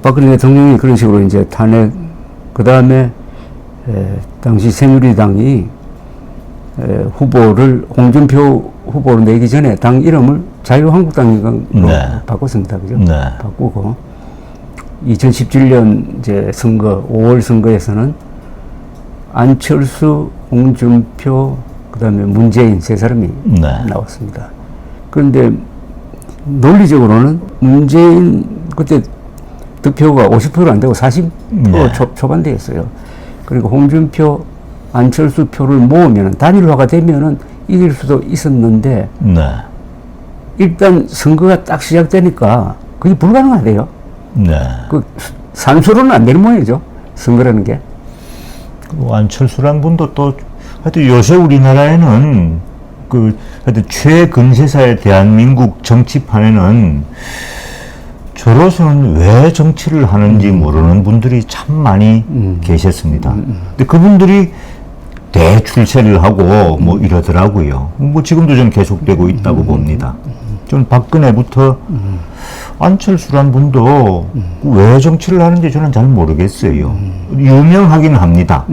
박근혜 대통령이 그런 식으로 이제 탄핵, 그 다음에 당시 새누리당이 후보를 홍준표 후보로 내기 전에 당 이름을 자유한국당으로 네. 바꿨습니다. 그죠? 네. 바꾸고 2017년 이제 선거 5월 선거에서는 안철수, 홍준표, 그다음에 문재인 세 사람이 네. 나왔습니다. 그런데 논리적으로는 문재인 그때 득표가 50%가 안 되고 40% 네. 초반대였어요. 그러니까 홍준표, 안철수 표를 모으면 단일화가 되면은 이길 수도 있었는데 네. 일단 선거가 딱 시작되니까 그게 불가능하대요. 네. 그 산수로는 안 되는 모양이죠. 선거라는 게. 안철수란 분도 또 하여튼 요새 우리나라에는 하여튼 최근세사의 대한민국 정치판에는 저로서는 왜 정치를 하는지 모르는 분들이 참 많이 계셨습니다. 근데 그분들이 대출세를 하고 뭐 이러더라고요. 뭐 지금도 좀 계속되고 있다고 봅니다. 좀 박근혜부터 안철수란 분도 왜 정치를 하는지 저는 잘 모르겠어요. 유명하긴 합니다.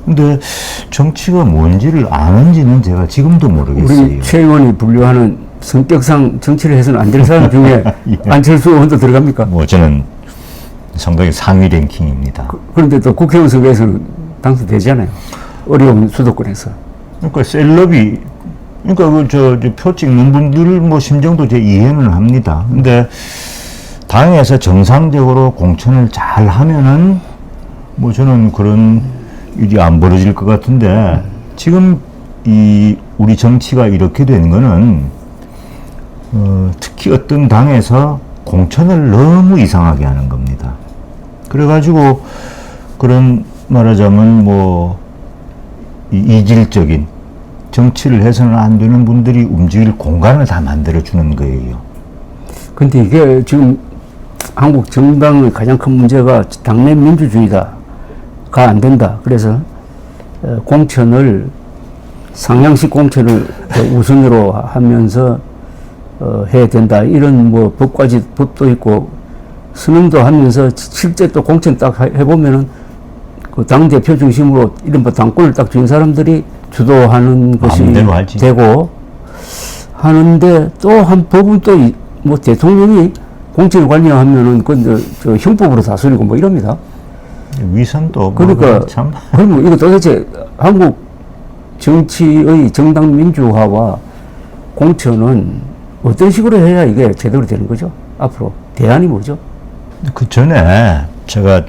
근데 정치가 뭔지를 아는지는 제가 지금도 모르겠어요. 우리 최 의원이 분류하는 성격상 정치를 해서는 안 될 사람 중에 예. 안철수 의원도 들어갑니까? 뭐 저는 상당히 상위 랭킹입니다. 그런데 또 국회의원 선거에서는 당선되잖아요. 어려운 수도권에서. 그러니까 셀럽이 그러니까 저 표 찍는 분들 뭐 심정도 제 이해는 합니다. 근데 당에서 정상적으로 공천을 잘 하면은 뭐 저는 그런 일이 안 벌어질 것 같은데 지금 이 우리 정치가 이렇게 된 거는 특히 어떤 당에서 공천을 너무 이상하게 하는 겁니다. 그래가지고 그런 말하자면 뭐 이질적인 정치를 해서는 안 되는 분들이 움직일 공간을 다 만들어주는 거예요. 근데 이게 지금 한국 정당의 가장 큰 문제가 당내 민주주의다. 가 안 된다. 그래서 공천을 상향식 공천을 우선으로 하면서 해야 된다. 이런 뭐 법도 있고 선언도 하면서 실제 또 공천 딱 해보면은 그 당대표 중심으로 이른바 당권을 딱 준 사람들이 주도하는 것이 되고 하는데 또 한 법은 또 뭐 대통령이 공천을 관여하면은 그 형법으로 다스리고 뭐 이럽니다. 위선도 그러니까 참. 그러면 이거 도대체 한국 정치의 정당 민주화와 공천은 어떤 식으로 해야 이게 제대로 되는 거죠? 앞으로 대안이 뭐죠? 그 전에 제가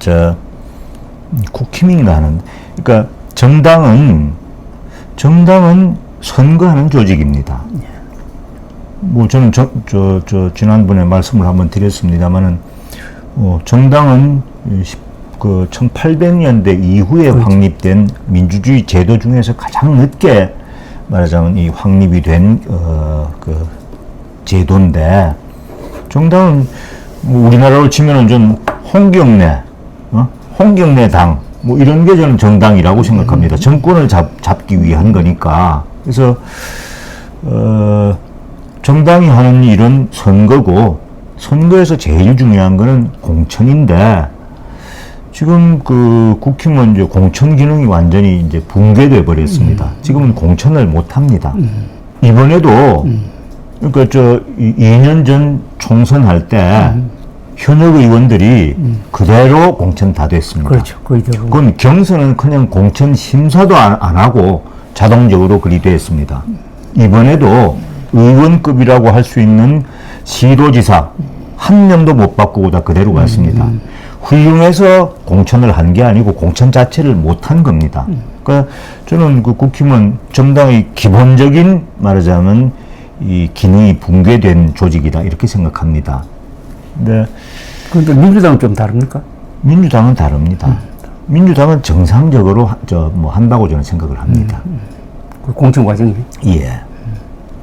국힘인가 하는 그러니까 정당은 선거하는 조직입니다. 뭐 저는 지난번에 말씀을 한번 드렸습니다만은 정당은 그 1800년대 이후에 그렇죠. 확립된 민주주의 제도 중에서 가장 늦게 말하자면 이 확립이 된 그 제도인데 정당은 뭐 우리나라로 치면은 좀 홍경래 당 뭐 이런 게 저는 정당이라고 생각합니다. 정권을 잡기 위한 거니까. 그래서 정당이 하는 일은 선거고 선거에서 제일 중요한 거는 공천인데 지금 그 국힘은 이제 공천 기능이 완전히 이제 붕괴돼 버렸습니다. 지금은 공천을 못 합니다. 이번에도 그러니까 2년 전 총선할 때 현역 의원들이 그대로 공천 다 됐습니다. 그렇죠. 그건 경선은 그냥 공천 심사도 안 하고 자동적으로 그리 됐습니다. 이번에도 의원급이라고 할 수 있는 시도지사 한 명도 못 바꾸고 다 그대로 갔습니다. 훌륭해서 공천을 한 게 아니고 공천 자체를 못 한 겁니다. 그러니까 저는 그 국힘은 정당의 기본적인 말하자면 이 기능이 붕괴된 조직이다 이렇게 생각합니다. 그런데 민주당은 좀 다릅니까? 민주당은 다릅니다. 민주당은 정상적으로 뭐 한다고 저는 생각을 합니다. 그 공천 과정이. 예.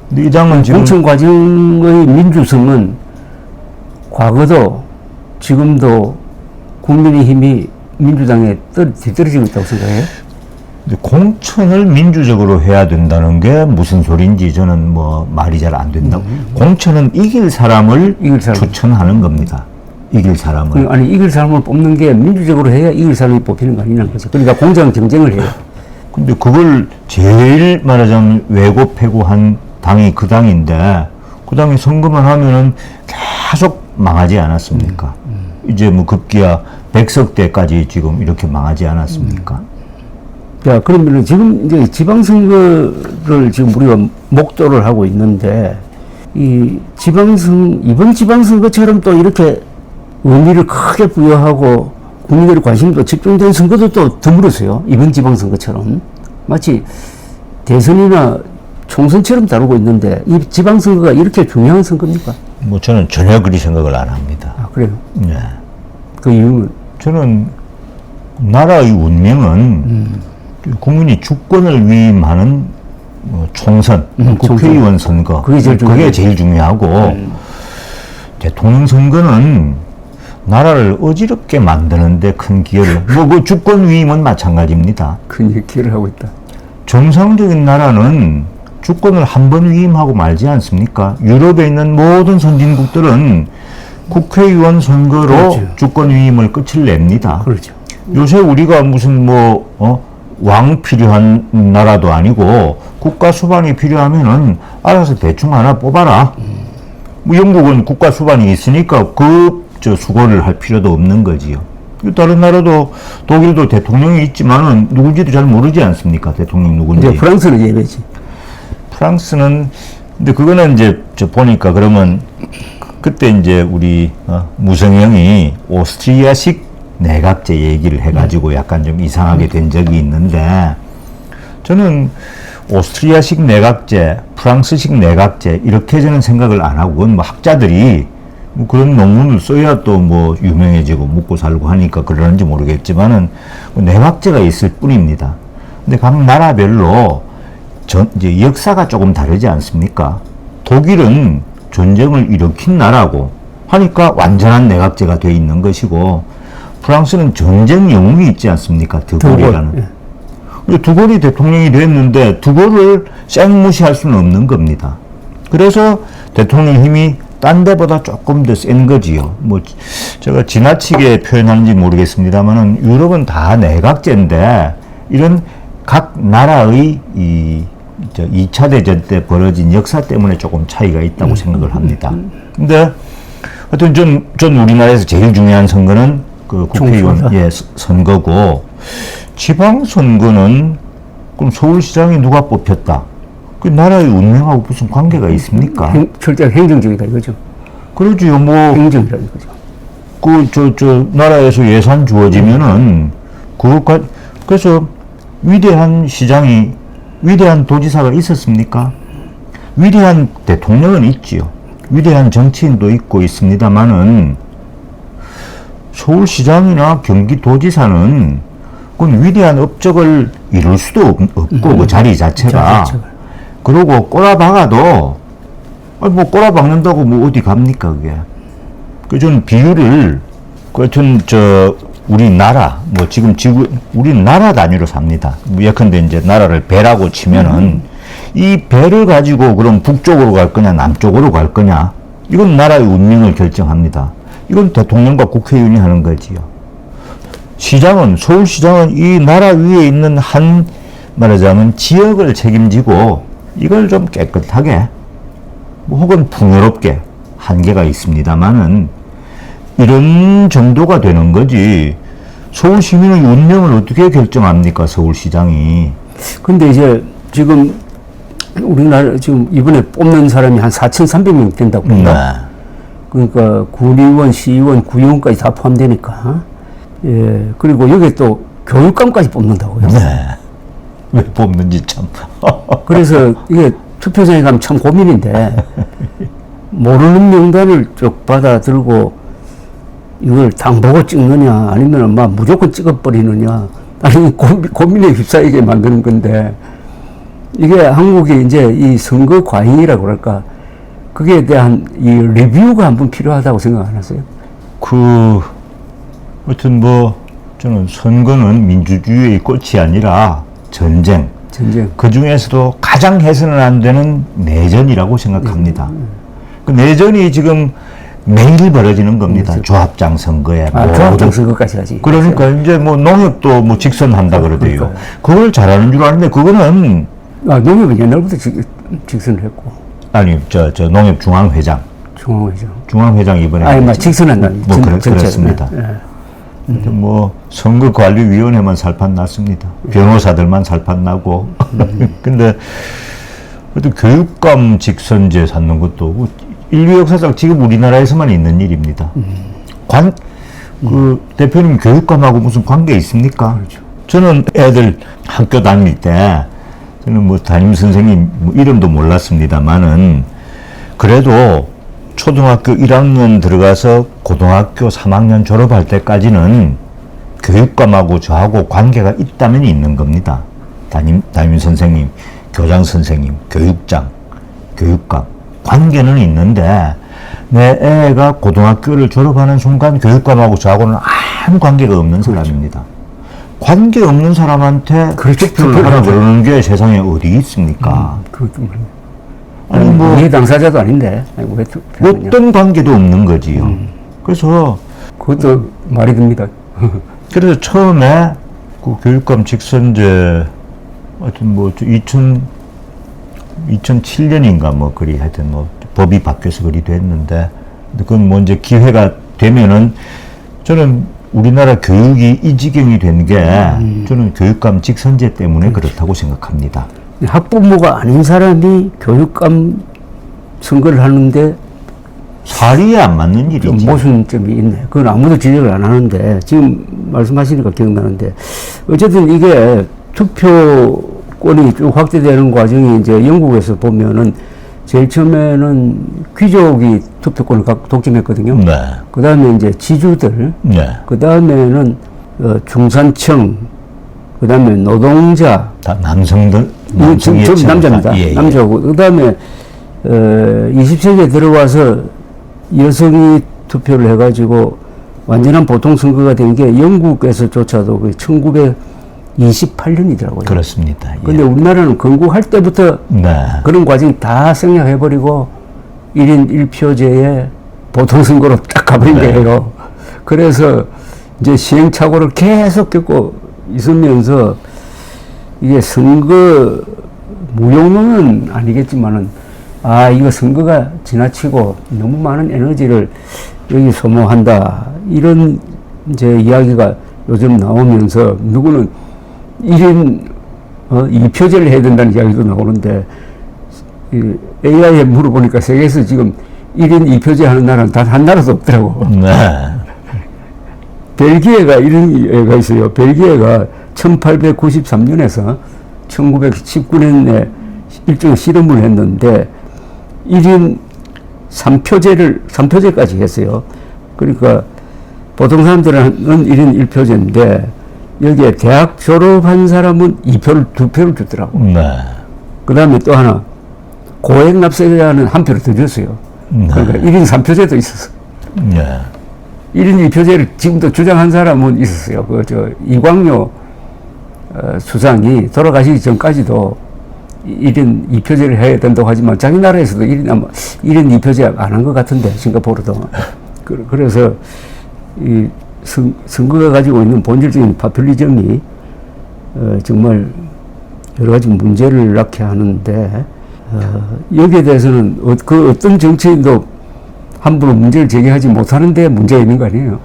근데 이 당은 지금 공천 과정의 민주성은 과거도 지금도 국민의힘이 민주당에 뒤떨어지고 있다고 생각해요? 근데 공천을 민주적으로 해야 된다는 게 무슨 소리인지 저는 뭐 말이 잘 안 된다고. 공천은 이길 사람을 추천하는 겁니다. 이길 사람을. 아니, 이길 사람을 뽑는 게 민주적으로 해야 이길 사람이 뽑히는 거 아니냐는 거죠. 그러니까 공정 경쟁을 해요. 근데 그걸 제일 말하자면 왜고패고한 당이 그 당인데 그 당이 선거만 하면은 계속 망하지 않았습니까? 이제 뭐 급기야 100석대까지 지금 이렇게 망하지 않았습니까? 자, 그러면은 지금 이제 지방선거를 지금 우리가 목도를 하고 있는데, 이번 지방선거처럼 또 이렇게 의미를 크게 부여하고 국민들의 관심도 집중된 선거도 또 드물었어요. 이번 지방선거처럼. 마치 대선이나 총선처럼 다루고 있는데, 이 지방선거가 이렇게 중요한 선거입니까? 뭐 저는 전혀 그리 생각을 안 합니다. 아, 그래요? 네. 그 이유는? 저는 나라의 운명은 국민이 주권을 위임하는 총선, 국회의원 선거, 그게 제일 중요하고 대통령 선거는 나라를 어지럽게 만드는데 큰 기여를, 그 주권 위임은 마찬가지입니다. 큰 기여를 하고 있다. 정상적인 나라는 주권을 한 번 위임하고 말지 않습니까? 유럽에 있는 모든 선진국들은 국회의원 선거로 그렇죠. 주권 위임을 끝을 냅니다. 그렇죠. 요새 우리가 무슨 왕 필요한 나라도 아니고 국가 수반이 필요하면은 알아서 대충 하나 뽑아라. 뭐 영국은 국가 수반이 있으니까 수고를 할 필요도 없는 거지요. 다른 나라도 독일도 대통령이 있지만은 누군지도 잘 모르지 않습니까? 대통령 누군지. 이제 프랑스는 예외지. 프랑스는 근데 그거는 이제 보니까 그러면 그때 이제 우리 무성영이 오스트리아식 내각제 얘기를 해가지고 약간 좀 이상하게 된 적이 있는데 저는 오스트리아식 내각제, 프랑스식 내각제 이렇게 저는 생각을 안 하고 그건 뭐 학자들이 뭐 그런 논문을 써야 또 뭐 유명해지고 먹고 살고 하니까 그러는지 모르겠지만은 내각제가 있을 뿐입니다. 근데 각 나라별로 이제 역사가 조금 다르지 않습니까? 독일은 전쟁을 일으킨 나라고 하니까 완전한 내각제가 돼 있는 것이고 프랑스는 전쟁 영웅이 있지 않습니까? 드골이라는. 드골이 대통령이 됐는데 드골을 쌩무시할 수는 없는 겁니다. 그래서 대통령 힘이 딴 데보다 조금 더 센 거지요. 뭐 제가 지나치게 표현하는지 모르겠습니다만은 유럽은 다 내각제인데 이런 각 나라의 2차 대전 때 벌어진 역사 때문에 조금 차이가 있다고 생각을 합니다. 근데 하여튼 전 우리나라에서 제일 중요한 선거는 그 국회의원 선거고 지방선거는 그럼 서울시장이 누가 뽑혔다? 그 나라의 운명하고 무슨 관계가 있습니까? 철저하게 행정적이다 이거죠. 그러지요. 뭐 행정이라 이거죠. 나라에서 예산 주어지면은 그래서 위대한 시장이 위대한 도지사가 있었습니까? 위대한 대통령은 있지요. 위대한 정치인도 있고 있습니다만은 서울시장이나 경기도지사는 그건 위대한 업적을 이룰 수도 없고 그 자리 자체가. 그러고 꼬라박아도 뭐 꼬라박는다고 뭐 어디 갑니까 그게. 저는 비유를 우리나라 뭐 지금 우리 나라 단위로 삽니다. 예컨대 이제 나라를 배라고 치면은 이 배를 가지고 그럼 북쪽으로 갈 거냐 남쪽으로 갈 거냐 이건 나라의 운명을 결정합니다. 이건 대통령과 국회의원이 하는 거지요. 서울시장은 이 나라 위에 있는 말하자면 지역을 책임지고 이걸 좀 깨끗하게 혹은 풍요롭게 한계가 있습니다만은 이런 정도가 되는 거지. 서울 시민의 운명을 어떻게 결정합니까, 서울시장이? 근데 이제 지금 우리나라 지금 이번에 뽑는 사람이 한 4,300명 된다고 합니다. 그러니까 군의원, 시의원, 구의원까지 다 포함되니까. 예. 그리고 여기에 또 교육감까지 뽑는다고요. 네. 왜 뽑는지 참. 그래서 이게 투표장에 가면 참 고민인데 모르는 명단을 쭉 받아들고 이걸 당 보고 찍느냐 아니면 막 무조건 찍어버리느냐 아니면 고민에 휩싸이게 만드는 건데 이게 한국이 이제 이 선거 과잉이라고 그럴까 그게 대한 이 리뷰가 한번 필요하다고 생각 안 하세요? 하여튼 저는 선거는 민주주의의 꽃이 아니라 전쟁, 그 중에서도 가장 해서는 안 되는 내전이라고 생각합니다. 그 내전이 지금 매일 벌어지는 겁니다. 조합장 선거에. 조합장 선거까지 하지. 그러니까 이제 뭐 농협도 뭐 직선한다 그러대요. 그걸 잘하는 줄 아는데 그거는. 농협은 옛날부터 직선을 했고. 아니, 저 농협 중앙회장. 중앙회장 이번에. 직선한다는. 뭐 그렇습니다. 뭐 선거관리위원회만 살판 났습니다. 변호사들만 살판 나고. 근데 그래도 교육감 직선제 찾는 것도 인류 역사상 지금 우리나라에서만 있는 일입니다. 대표님 교육감하고 무슨 관계 있습니까? 그렇죠. 저는 애들 학교 다닐 때 저는 뭐 담임 선생님 뭐 이름도 몰랐습니다만은 그래도 초등학교 1학년 들어가서 고등학교 3학년 졸업할 때까지는 교육감하고 저하고 관계가 있다면 있는 겁니다. 담임 선생님, 교장 선생님, 교육장, 교육감. 관계는 있는데 내 애가 고등학교를 졸업하는 순간 교육감하고 저하고는 아무 관계가 없는 사람입니다. 관계 없는 사람한테 투표를 하라 그러는 게 세상에 어디 있습니까? 아니 뭐 이 당사자도 아닌데 왜 어떤 관계도 없는 거지요. 그래서 그것도 말이 됩니다. 그래서 처음에 그 교육감 직선제 하여튼 뭐 2007년인가 뭐 그리 하여튼 뭐 법이 바뀌어서 그리 됐는데 그건 뭐 이제 기회가 되면은 저는 우리나라 교육이 이 지경이 된 게 저는 교육감 직선제 때문에 그렇다고 생각합니다. 학부모가 아닌 사람이 교육감 선거를 하는데 사리에 안 맞는 일이지. 모순점이 있네. 그건 아무도 지적을 안 하는데 지금 말씀하시니까 기억나는데 어쨌든 이게 투표권이 쭉 확대되는 과정이 이제 영국에서 보면은 제일 처음에는 귀족이 투표권을 독점했거든요. 네. 그 다음에 이제 지주들, 네. 그 다음에는 중산층, 그 다음에 노동자, 남성들, 남자입니다. 예, 예. 남자고, 그 다음에 20세기에 들어와서 여성이 투표를 해가지고 완전한 보통 선거가 된 게 영국에서조차도 1928년이더라고요. 그렇습니다. 근데 우리나라는 건국할 때부터 그런 과정 다 생략해버리고 1인 1표제에 보통 선거로 딱 가버린 거예요. 그래서 이제 시행착오를 계속 겪고 있으면서 이게 선거 무용론은 아니겠지만은 이거 선거가 지나치고 너무 많은 에너지를 여기 소모한다 이런 이제 이야기가 요즘 나오면서 누구는 1인 2표제를 해야 된다는 이야기도 나오는데 AI에 물어보니까 세계에서 지금 1인 2표제 하는 나라는 단 한 나라도 없더라고. 네. 벨기에가 이런 애가 있어요. 벨기에가 1893년에서 1919년에 일종의 실험을 했는데 1인 3표제까지 했어요. 그러니까 보통 사람들은 1인 1표제인데 여기에 대학 졸업한 사람은 2표를 주더라고. 네. 그 다음에 또 하나 고액 납세자는 한 표를 더 줬어요. 그러니까 1인 3표제도 있었어. 네. 1인 2표제를 지금도 주장한 사람은 있었어요. 이광요 수상이 돌아가시기 전까지도 1인 2표제를 해야 된다고 하지만 자기 나라에서도 1인 2표제 안 한 것 같은데, 싱가포르도. 그래서 이 선거가 가지고 있는 본질적인 파퓰리즘이 정말 여러 가지 문제를 낳게 하는데 여기에 대해서는 어떤 정치인도 함부로 문제를 제기하지 못하는데 문제가 있는 거 아니에요?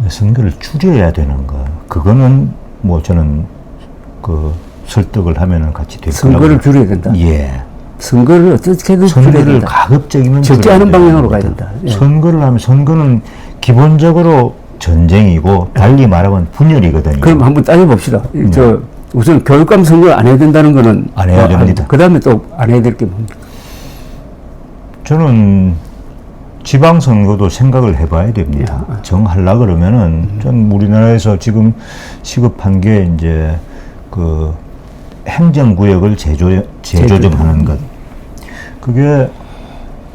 선거를 줄여야 되는 거. 그거는 뭐 저는 설득을 하면은 같이 될 거라고. 선거를 줄여야 된다. 예. 선거를 어떻게든 줄여야 된다. 선거를 가급적이면 적지 않은 방향으로 가야 된다. 예. 선거를 하면 선거는 기본적으로 전쟁이고 달리 말하면 분열이거든요. 그럼 한번 따져봅시다. 우선 교육감 선거 안 해야 된다는 거는 안 해야 됩니다. 그 다음에 또 안 해야 될 게 뭡니까? 저는 지방선거도 생각을 해봐야 됩니다. 정하려 그러면은 전 우리나라에서 지금 시급한 게 이제 행정구역을 재조정하는 것. 그게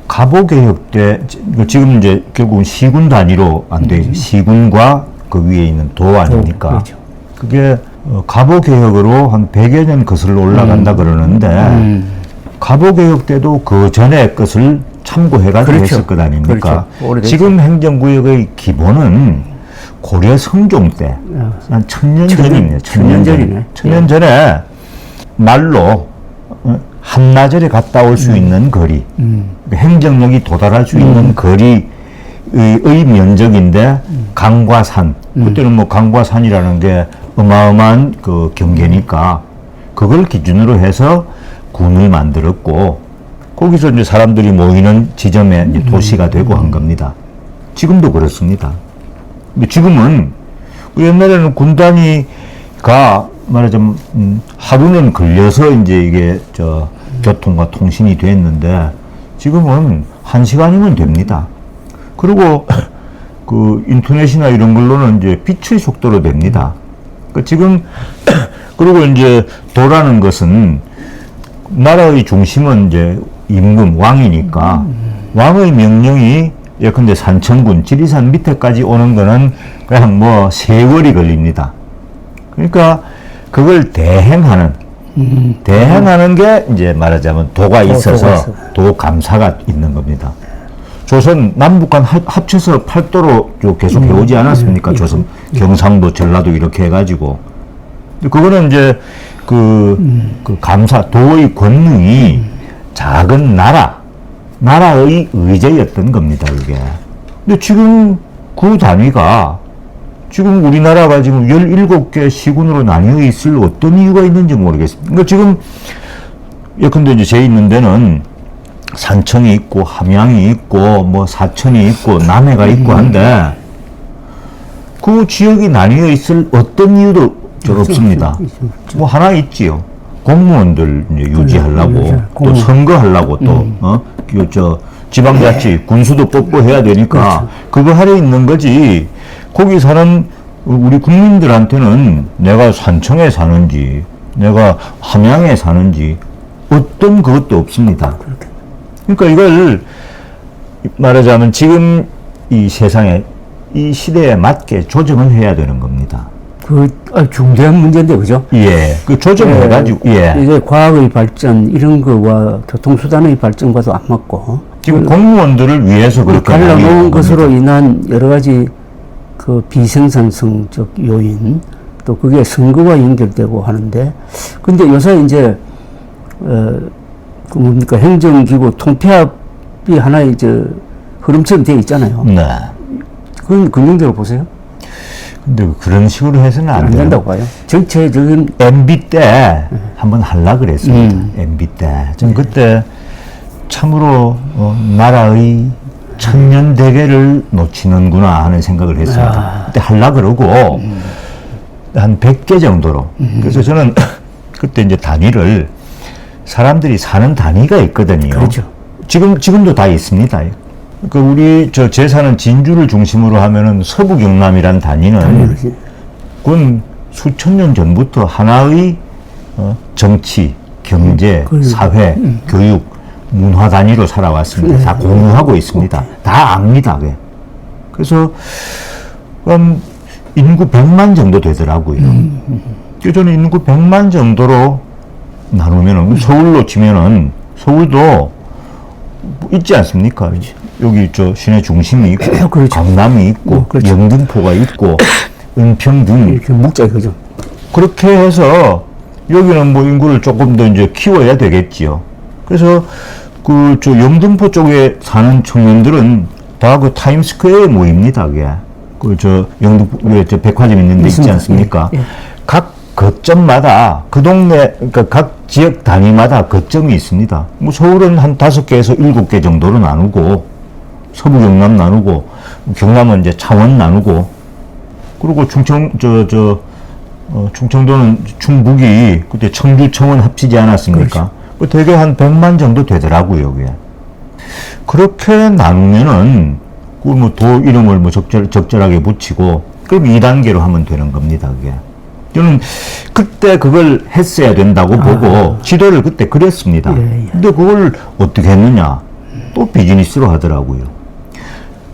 갑오개혁 때 지금 이제 결국은 시군 단위로 안 돼. 시군과 그 위에 있는 도 아닙니까? 그렇죠. 그게 갑오개혁으로 한 100여 년 거슬러 올라간다 그러는데 갑오개혁 때도 그 전의 것을 참고해가지고 그렇죠. 했을 것 아닙니까? 그렇죠. 오래됐죠. 지금 행정구역의 기본은 고려 성종 때, 한 1000년 전입니다. 1000년 전이네. 1000년 전에 말로 한나절에 갔다 올 수 있는 거리, 행정력이 도달할 수 있는 거리의 면적인데 강과 산, 그때는 뭐 강과 산이라는 게 어마어마한 그 경계니까 그걸 기준으로 해서 군을 만들었고 거기서 이제 사람들이 모이는 지점에 이제 도시가 되고 한 겁니다. 지금도 그렇습니다. 근데 지금은 옛날에는 군 단위가 말하자면 하루는 걸려서 이제 이게 교통과 통신이 됐는데 지금은 1시간이면 됩니다. 그리고 그 인터넷이나 이런 걸로는 이제 빛의 속도로 됩니다. 그러니까 지금 그리고 이제 도라는 것은 나라의 중심은 이제 임금 왕이니까 왕의 명령이 예컨대 산천군 지리산 밑에까지 오는 거는 그냥 뭐 세월이 걸립니다. 그러니까 그걸 대행하는 게 이제 말하자면 도가 있어서 도 감사가 있는 겁니다. 조선 남북한 합쳐서 팔도로 계속 해오지 않았습니까? 조선 경상도 전라도 이렇게 해가지고 그거는 이제 그 감사 도의 권능이 작은 나라의 의제였던 겁니다. 이게. 근데 지금 그 단위가 지금 우리나라가 지금 17개 시군으로 나뉘어 있을 어떤 이유가 있는지 모르겠습니다. 그러니까 지금 예컨대 이제 제 있는 데는 산청이 있고 함양이 있고 뭐 사천이 있고 남해가 있고 한데 그 지역이 나뉘어 있을 어떤 이유도 없습니다. 뭐 하나 있지요. 공무원들 이제 유지하려고 또 선거하려고 또 지방자치 군수도 뽑고 해야 되니까 그거 하려 있는 거지. 거기 사는 우리 국민들한테는 내가 산청에 사는지 내가 함양에 사는지 어떤 그것도 없습니다. 그러니까 이걸 말하자면 지금 이 세상에 이 시대에 맞게 조정을 해야 되는 겁니다. 중대한 문제인데, 그죠? 예. 그 조정해가지고, 예. 이제 과학의 발전, 이런 거와 교통수단의 발전과도 안 맞고. 지금 공무원들을 위해서 그렇게 갈라놓은 것으로 인한 여러 가지 그 비생산성적 요인, 또 그게 선거와 연결되고 하는데, 근데 요새 이제, 그 뭡니까, 행정기구 통폐합이 하나의 흐름처럼 되어 있잖아요. 네. 그건 긍정적으로 보세요? 근데 그런 식으로 해서는 안 돼요. 된다고 봐요. 전체적인 MB 때 한번 하려고 그랬습니다. MB 때. 전 그때 참으로 나라의 천년 대계를 놓치는구나 하는 생각을 했습니다. 그때 하려고 그러고 한 100개 정도로. 그래서 저는 그때 이제 단위를 사람들이 사는 단위가 있거든요. 그렇죠. 지금도 다 있습니다. 그 우리 제 사는 진주를 중심으로 하면은 서부 경남이란 단위는 그건 수천 년 전부터 하나의 정치, 경제, 사회, 교육, 문화 단위로 살아왔습니다. 다 공유하고 있습니다. 다 압니다. 그래서 인구 100만 정도 되더라고요. 그래서 저는 인구 100만 정도로 나누면은 서울로 치면은 서울도 있지 않습니까? 여기 시내 중심이 있고 그렇죠. 강남이 있고 그렇죠. 영등포가 있고 은평 등 이렇게 묵자 이거죠. 그렇게 해서 여기는 뭐 인구를 조금 더 이제 키워야 되겠지요. 그래서 영등포 쪽에 사는 청년들은 다 그 타임스퀘어에 모입니다. 그게 영등포 위에 백화점 있는 데 있지 않습니까? 예. 각 거점마다 그 동네 그러니까 각 지역 단위마다 거점이 있습니다. 뭐 서울은 한 5개에서 7개 정도로 나누고 서부 경남 나누고 경남은 이제 창원 나누고 그리고 충청도는 충북이 그때 청주 청원 합치지 않았습니까? 그렇죠. 대개 한 100만 정도 되더라고요. 그게. 그렇게 나누면은 도 이름을 적절하게 붙이고 그럼 2단계로 하면 되는 겁니다. 그게. 저는 그때 그걸 했어야 된다고 보고 지도를 그때 그렸습니다. 근데 그걸 어떻게 했느냐? 또 비즈니스로 하더라고요.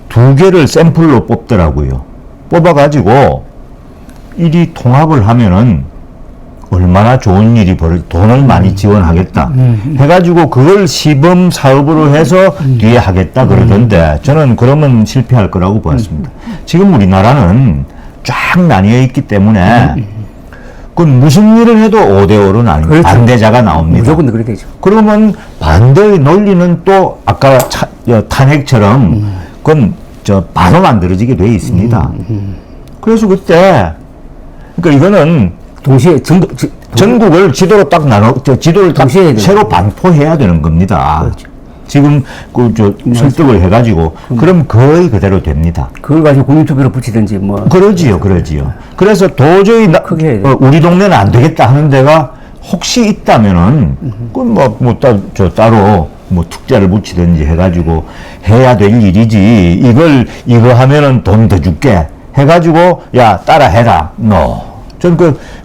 2개를 샘플로 뽑더라고요. 뽑아가지고 일이 통합을 하면은 얼마나 좋은 일이 돈을 많이 지원하겠다 해가지고 그걸 시범 사업으로 해서 뒤에 하겠다 그러던데 저는 그러면 실패할 거라고 보았습니다. 지금 우리나라는 쫙 나뉘어 있기 때문에 그건 무슨 일을 해도 5대5로 나뉘 그렇죠. 반대자가 나옵니다. 무조건 그렇게 되죠. 그러면 반대의 논리는 또 아까 탄핵처럼 그건 바로 만들어지게 돼 있습니다. 그래서 그때 그러니까 이거는 동시에 전국을 지도로 딱 지도를 딱 동시에 해야 새로 반포해야 되는 겁니다. 그렇죠. 지금 설득을 해가지고 그럼 거의 그대로 됩니다. 그걸 가지고 국민투표로 붙이든지 뭐. 그러지요. 그래서 도저히 크게 해야 돼요. 우리 동네는 안 되겠다 하는 데가 혹시 있다면은 그건 따로 뭐 특자를 붙이든지 해가지고 해야 될 일이지. 이거 하면은 돈 더 줄게 해가지고 야 따라 해라. 전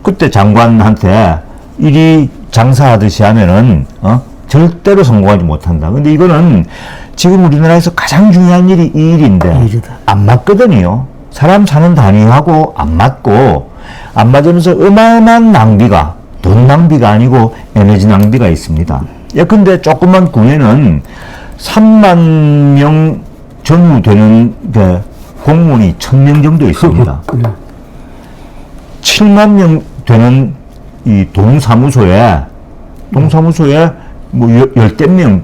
그때 장관한테 일이 장사하듯이 하면은 절대로 성공하지 못한다. 근데 이거는 지금 우리나라에서 가장 중요한 일이 이 일인데 일이다. 안 맞거든요. 사람 사는 단위하고 안 맞고 안 맞으면서 어마어마한 낭비가 돈 낭비가 아니고 에너지 낭비가 있습니다. 예컨대 조그만 구에는 3만 명 전후 되는 공무원이 1,000명 정도 있습니다. 7만 명 되는 이 동사무소에 뭐 열댓 명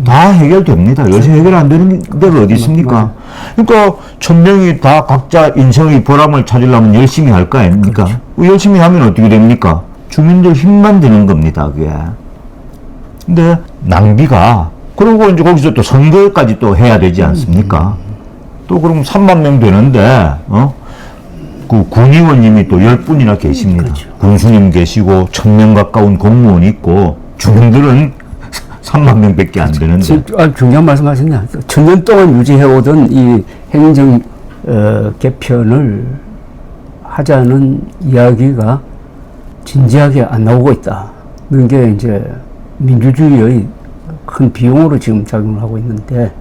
다 해결됩니다. 요새 해결 안 되는 데가 어디 있습니까? 그러니까 1,000명이 다 각자 인생의 보람을 찾으려면 열심히 할 거 아닙니까? 그렇죠. 열심히 하면 어떻게 됩니까? 주민들 힘만 드는 겁니다, 그게. 근데 낭비가 그리고 이제 거기서 또 선거까지 또 해야 되지 않습니까? 또 그럼 3만 명 되는데 그 군의원님이 또 10분이나 계십니다. 그렇죠. 군수님 계시고 1,000명 가까운 공무원이 있고 주민들은 3만 명밖에 안 되는데. 아주 중요한 말씀 하셨냐. 1,000년 동안 유지해오던 이 행정 개편을 하자는 이야기가 진지하게 안 나오고 있다는 게 이제 민주주의의 큰 비용으로 지금 작용을 하고 있는데